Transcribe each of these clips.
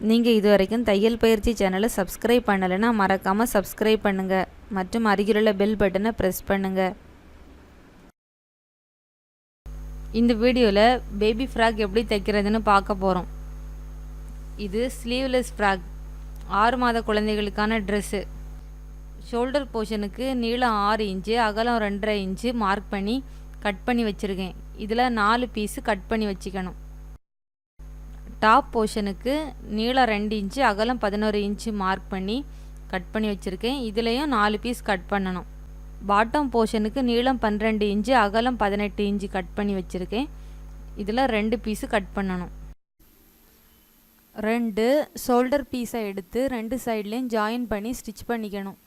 நீங்கள் இதுவரைக்கும் தையல் பயிற்சி சேனலை சப்ஸ்கிரைப் பண்ணலைன்னா மறக்காமல் சப்ஸ்கிரைப் பண்ணுங்கள் மற்றும் அருகிலுள்ள பெல் பட்டனை ப்ரெஸ் பண்ணுங்கள். இந்த வீடியோவில் பேபி ஃப்ராக் எப்படி தைக்கிறதுன்னு பார்க்க போகிறோம். இது ஸ்லீவ்லெஸ் ஃப்ராக், 6 மாத குழந்தைகளுக்கான ட்ரெஸ்ஸு. ஷோல்டர் போர்ஷனுக்கு நீளம் 6 இன்ச்சு, அகலம் 2.5 இன்ச்சு மார்க் பண்ணி கட் பண்ணி வச்சுருக்கேன். இதில் 4 பீஸு கட் பண்ணி வச்சுக்கணும். டாப் போர்ஷனுக்கு நீளம் 2 இன்ச்சு, அகலம் 11 இன்ச்சு மார்க் பண்ணி கட் பண்ணி வச்சுருக்கேன். இதுலேயும் 4 பீஸ் கட் பண்ணணும். பாட்டம் போர்ஷனுக்கு நீளம் 12 இன்ச்சு, அகலம் 18 இன்ச்சு கட் பண்ணி வச்சுருக்கேன். இதில் 2 பீஸு கட் பண்ணணும். 2 ஷோல்டர் பீஸை எடுத்து 2 சைட்லேயும் ஜாயின் பண்ணி ஸ்டிச் பண்ணிக்கணும்.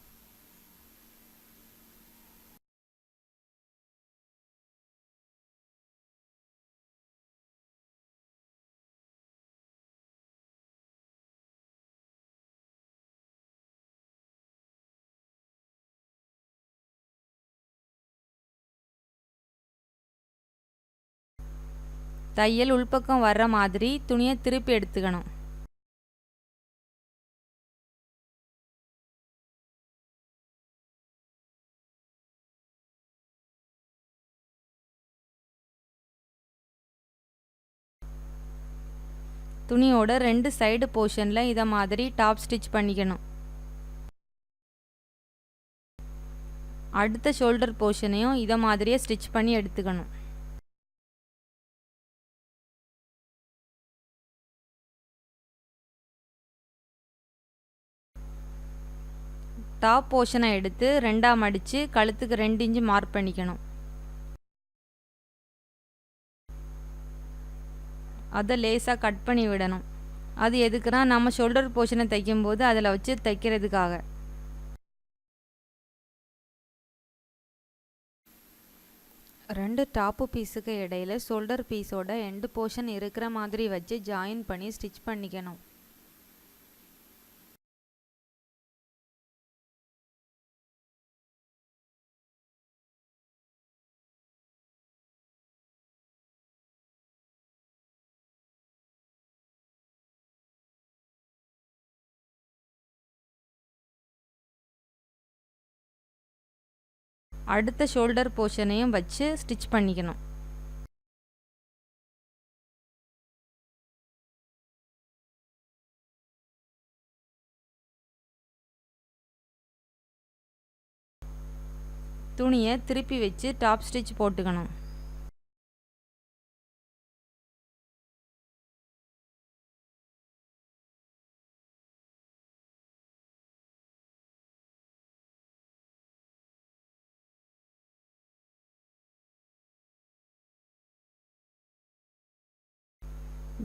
தையல் உள்பக்கம் வர்ற மாதிரி துணியை திருப்பி எடுத்துக்கணும். துணியோட 2 சைடு போர்ஷனில் இதை மாதிரி டாப் ஸ்டிச் பண்ணிக்கணும். அடுத்த ஷோல்டர் போர்ஷனையும் இதை மாதிரியே ஸ்டிச் பண்ணி எடுத்துக்கணும். டாப் போர்ஷனை எடுத்து 2ஆ மடித்து கழுத்துக்கு 2 இன்ச்சு மார்க் பண்ணிக்கணும். அதை லேசாக கட் பண்ணி விடணும். அது எதுக்குன்னா நம்ம ஷோல்டர் போர்ஷனை தைக்கும்போது அதில் வச்சு தைக்கிறதுக்காக. ரெண்டு டாப்பு பீஸுக்கு இடையில ஷோல்டர் பீஸோட எண்டு போர்ஷன் இருக்கிற மாதிரி வச்சு ஜாயின் பண்ணி ஸ்டிச் பண்ணிக்கணும். அடுத்த ஷோல்டர் போர்ஷனையும் வச்சு ஸ்டிச் பண்ணிக்கணும். துணியை திருப்பி வச்சு டாப் ஸ்டிச் போட்டுக்கணும்.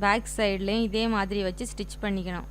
பேக் சைட்லேயும் இதே மாதிரி வச்சு ஸ்டிச் பண்ணிக்கணும்.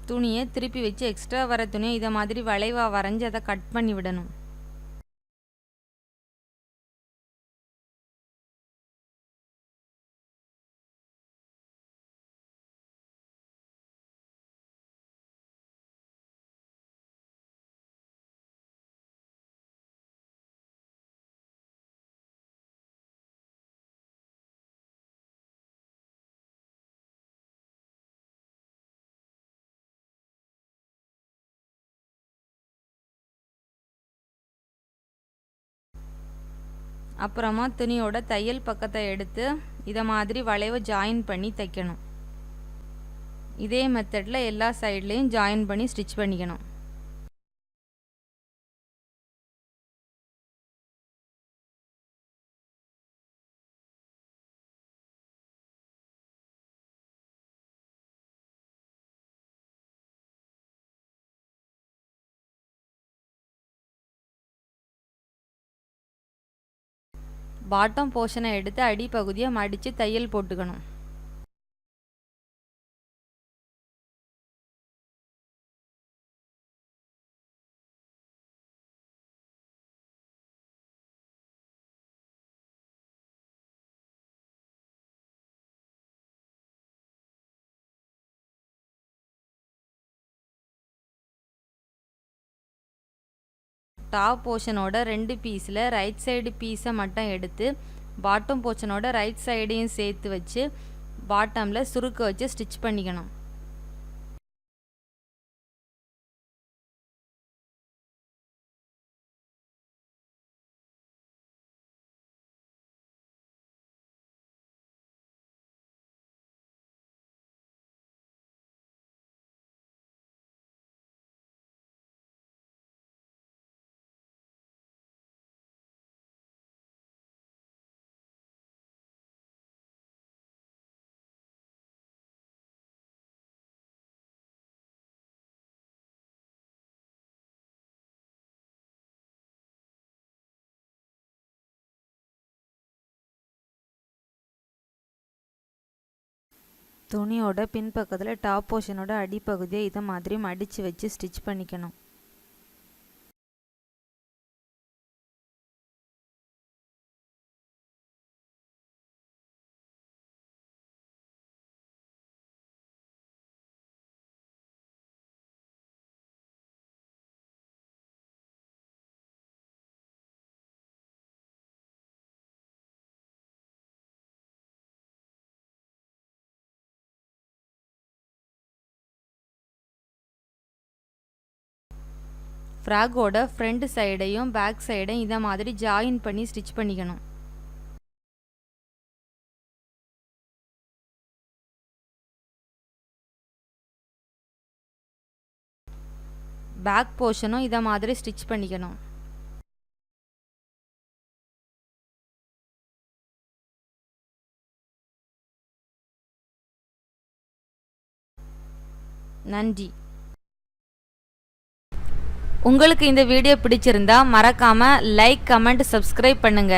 துணியை திருப்பி வச்சு எக்ஸ்ட்ரா வர துணியை இதை மாதிரி வளைவாக வரைஞ்சி அதை கட் பண்ணி விடணும். அப்புறமா துணியோட தையல் பக்கத்தை எடுத்து இதை மாதிரி வளைவை ஜாயின் பண்ணி தைக்கணும். இதே மெத்தடில் எல்லா சைட்லேயும் ஜாயின் பண்ணி ஸ்டிச் பண்ணிக்கணும். பாட்டம் போர்ஷனை எடுத்து அடிப்பகுதியை மடித்து தையல் போட்டுக்கணும். டாப் போர்ஷனோட 2 பீஸில் ரைட் சைடு பீஸை மட்டும் எடுத்து பாட்டம் போர்ஷனோட ரைட் சைடையும் சேர்த்து வச்சு பாட்டமில் சுருக்க வச்சு ஸ்டிச் பண்ணிக்கணும். துணியோட பின்பக்கத்தில் டாப் போர்ஷனோட அடிப்பகுதியை இதை மாதிரி மடித்து வச்சு ஸ்டிச் பண்ணிக்கணும். ஃப்ராகோட ஃப்ரண்ட் சைடையும் பேக் சைடையும் இதை மாதிரி ஜாயின் பண்ணி ஸ்டிச் பண்ணிக்கணும். பேக் போர்ஷனும் இதை மாதிரி ஸ்டிச் பண்ணிக்கணும். நன்றி. உங்களுக்கு இந்த வீடியோ பிடிச்சிருந்தா மறக்காம லைக், கமெண்ட், சப்ஸ்கிரைப் பண்ணுங்க.